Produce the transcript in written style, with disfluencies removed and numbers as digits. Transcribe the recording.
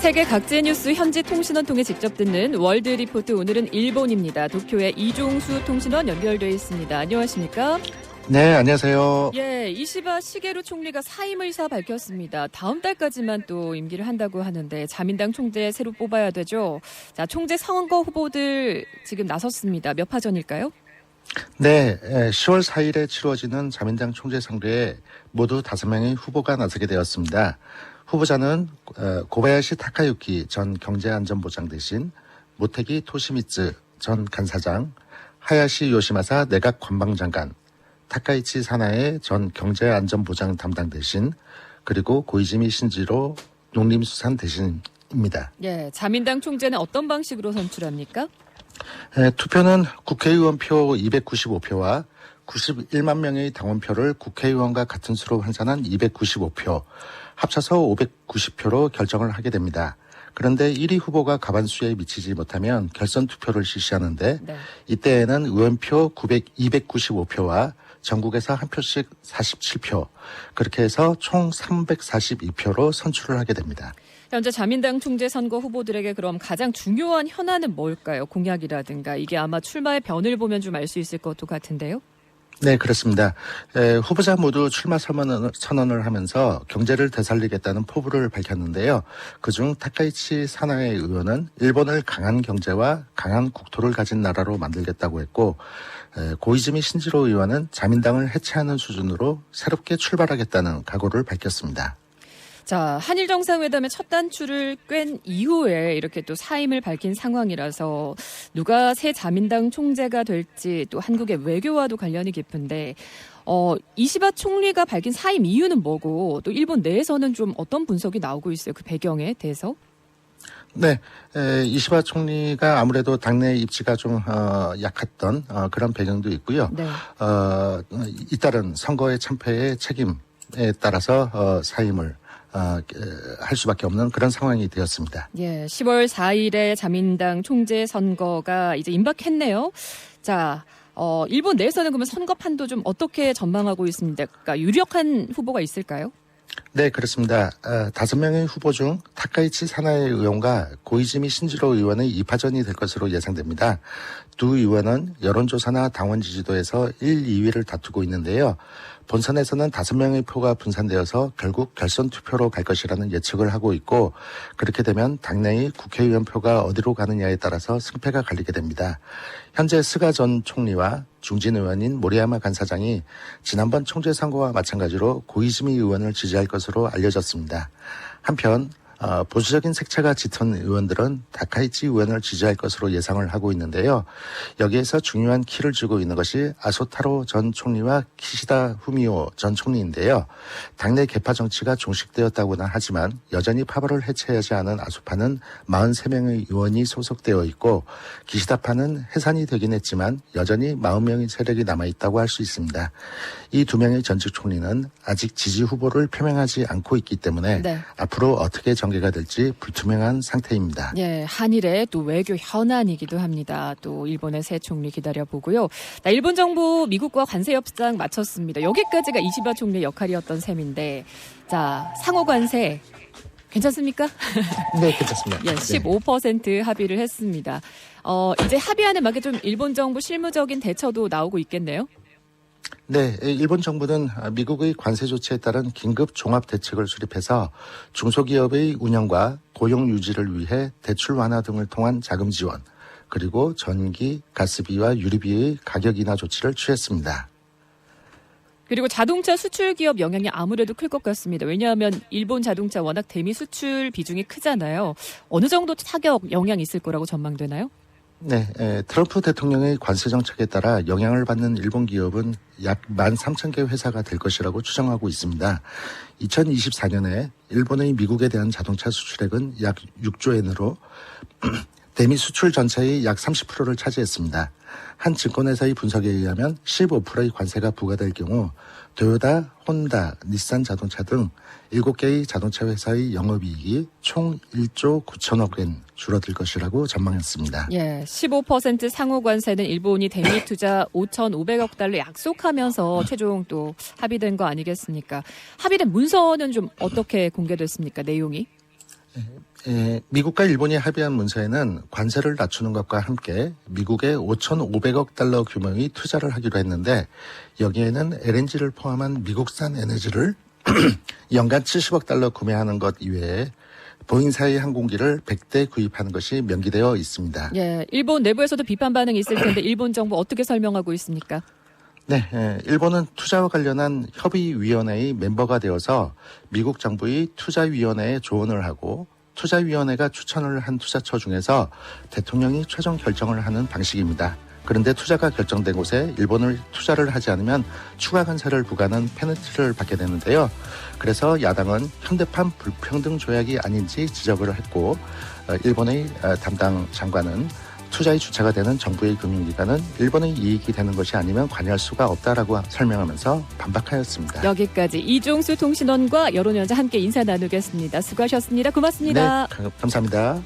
세계 각지의 뉴스 현지 통신원 통해 직접 듣는 월드 리포트. 오늘은 일본입니다. 도쿄의 이종수 통신원 연결되어 있습니다. 안녕하십니까? 네, 안녕하세요. 예, 이시바 시게루 총리가 사임 의사 밝혔습니다. 다음 달까지만 또 임기를 한다고 하는데 자민당 총재 새로 뽑아야 되죠. 자, 총재 선거 후보들 지금 나섰습니다. 몇 파전일까요? 네, 10월 4일에 치러지는 자민당 총재 선거에 모두 5명의 후보가 나서게 되었습니다. 후보자는 고바야시 타카유키 전 경제안전보장 대신 모테기 토시미츠 전 간사장, 하야시 요시마사 내각 관방장관, 타카이치 사나에 전 경제안전보장 담당 대신, 그리고 고이즈미 신지로 농림수산 대신입니다. 예, 자민당 총재는 어떤 방식으로 선출합니까? 투표는 국회의원 표 295표와 91만 명의 당원표를 국회의원과 같은 수로 환산한 295표, 합쳐서 590표로 결정을 하게 됩니다. 그런데 1위 후보가 과반수에 미치지 못하면 결선 투표를 실시하는데 네. 이때에는 의원표 295표와 전국에서 한 표씩 47표, 그렇게 해서 총 342표로 선출을 하게 됩니다. 현재 자민당 총재 선거 후보들에게 그럼 가장 중요한 현안은 뭘까요? 공약이라든가 이게 아마 출마의 변을 보면 좀 알 수 있을 것도 같은데요. 네, 그렇습니다. 후보자 모두 출마 선언을 하면서 경제를 되살리겠다는 포부를 밝혔는데요. 그중 타카이치 사나에 의원은 일본을 강한 경제와 강한 국토를 가진 나라로 만들겠다고 했고, 고이즈미 신지로 의원은 자민당을 해체하는 수준으로 새롭게 출발하겠다는 각오를 밝혔습니다. 자, 한일 정상회담의 첫 단추를 꿰n 이후에 이렇게 또 사임을 밝힌 상황이라서 누가 새 자민당 총재가 될지 또 한국의 외교와도 관련이 깊은데 이시바 총리가 밝힌 사임 이유는 뭐고 또 일본 내에서는 좀 어떤 분석이 나오고 있어요? 그 배경에 대해서? 네, 이시바 총리가 아무래도 당내 입지가 좀 약했던 그런 배경도 있고요. 네. 잇따른 선거의 참패의 책임에 따라서 사임을 할 수밖에 없는 그런 상황이 되었습니다. 예, 10월 4일에 자민당 총재 선거가 이제 임박했네요. 자, 일본 내에서는 그러면 선거판도 좀 어떻게 전망하고 있습니까? 그러니까 유력한 후보가 있을까요? 네, 그렇습니다. 5명의 후보 중 타카이치 사나에 의원과 고이즈미 신지로 의원의 2파전이 될 것으로 예상됩니다. 두 의원은 여론조사나 당원 지지도에서 1, 2위를 다투고 있는데요. 본선에서는 5명의 표가 분산되어서 결국 결선 투표로 갈 것이라는 예측을 하고 있고, 그렇게 되면 당내의 국회의원 표가 어디로 가느냐에 따라서 승패가 갈리게 됩니다. 현재 스가 전 총리와 중진 의원인 모리야마 간사장이 지난번 총재 선거와 마찬가지로 고이즈미 의원을 지지할 것으로 알려졌습니다. 한편 보수적인 색채가 짙은 의원들은 다카이치 의원을 지지할 것으로 예상을 하고 있는데요. 여기에서 중요한 키를 쥐고 있는 것이 아소타로 전 총리와 키시다 후미오 전 총리인데요. 당내 계파 정치가 종식되었다고는 하지만 여전히 파벌을 해체하지 않은 아소파는 43명의 의원이 소속되어 있고, 키시다파는 해산이 되긴 했지만 여전히 40명의 세력이 남아있다고 할 수 있습니다. 이 2명의 전직 총리는 아직 지지 후보를 표명하지 않고 있기 때문에 네. 앞으로 어떻게 전개가 될지 불투명한 상태입니다. 예, 한일의 또 외교 현안이기도 합니다. 또 일본의 새 총리 기다려보고요. 일본 정부 미국과 관세 협상 마쳤습니다. 여기까지가 이시바 총리의 역할이었던 셈인데, 자, 상호 관세 괜찮습니까? 네, 괜찮습니다. 예, 15% 합의를 했습니다. 이제 합의안에 맞게 좀 일본 정부 실무적인 대처도 나오고 있겠네요. 네, 일본 정부는 미국의 관세 조치에 따른 긴급 종합 대책을 수립해서 중소기업의 운영과 고용 유지를 위해 대출 완화 등을 통한 자금 지원, 그리고 전기, 가스비와 유리비의 가격 인하 조치를 취했습니다. 그리고 자동차 수출 기업 영향이 아무래도 클 것 같습니다. 왜냐하면 일본 자동차 워낙 대미 수출 비중이 크잖아요. 어느 정도 타격 영향이 있을 거라고 전망되나요? 네, 트럼프 대통령의 관세 정책에 따라 영향을 받는 일본 기업은 약 13,000개 회사가 될 것이라고 추정하고 있습니다. 2024년에 일본의 미국에 대한 자동차 수출액은 약 6조 엔으로 대미 수출 전체의 약 30%를 차지했습니다. 한 증권회사의 분석에 의하면 15%의 관세가 부과될 경우 도요타, 혼다, 닛산 자동차 등 7개의 자동차 회사의 영업이익이 총 1조 9천억 엔 줄어들 것이라고 전망했습니다. 예, 15% 상호 관세는 일본이 대미 투자 5,500억 달러 약속하면서 최종 또 합의된 거 아니겠습니까? 합의된 문서는 좀 어떻게 공개됐습니까? 내용이? 미국과 일본이 합의한 문서에는 관세를 낮추는 것과 함께 미국에 5,500억 달러 규모의 투자를 하기로 했는데 여기에는 LNG를 포함한 미국산 에너지를 연간 70억 달러 구매하는 것 이외에 보잉사의 항공기를 100대 구입하는 것이 명기되어 있습니다. 예, 일본 내부에서도 비판 반응이 있을 텐데 일본 정부 어떻게 설명하고 있습니까? 네, 일본은 투자와 관련한 협의위원회의 멤버가 되어서 미국 정부의 투자위원회에 조언을 하고 투자위원회가 추천을 한 투자처 중에서 대통령이 최종 결정을 하는 방식입니다. 그런데 투자가 결정된 곳에 일본을 투자를 하지 않으면 추가 관세를 부과하는 페널티를 받게 되는데요. 그래서 야당은 현대판 불평등 조약이 아닌지 지적을 했고 일본의 담당 장관은 투자의 주체가 되는 정부의 금융기관은 일본의 이익이 되는 것이 아니면 관여할 수가 없다라고 설명하면서 반박하였습니다. 여기까지 이종수 통신원과 여론위원장 함께 인사 나누겠습니다. 수고하셨습니다. 고맙습니다. 네, 감사합니다.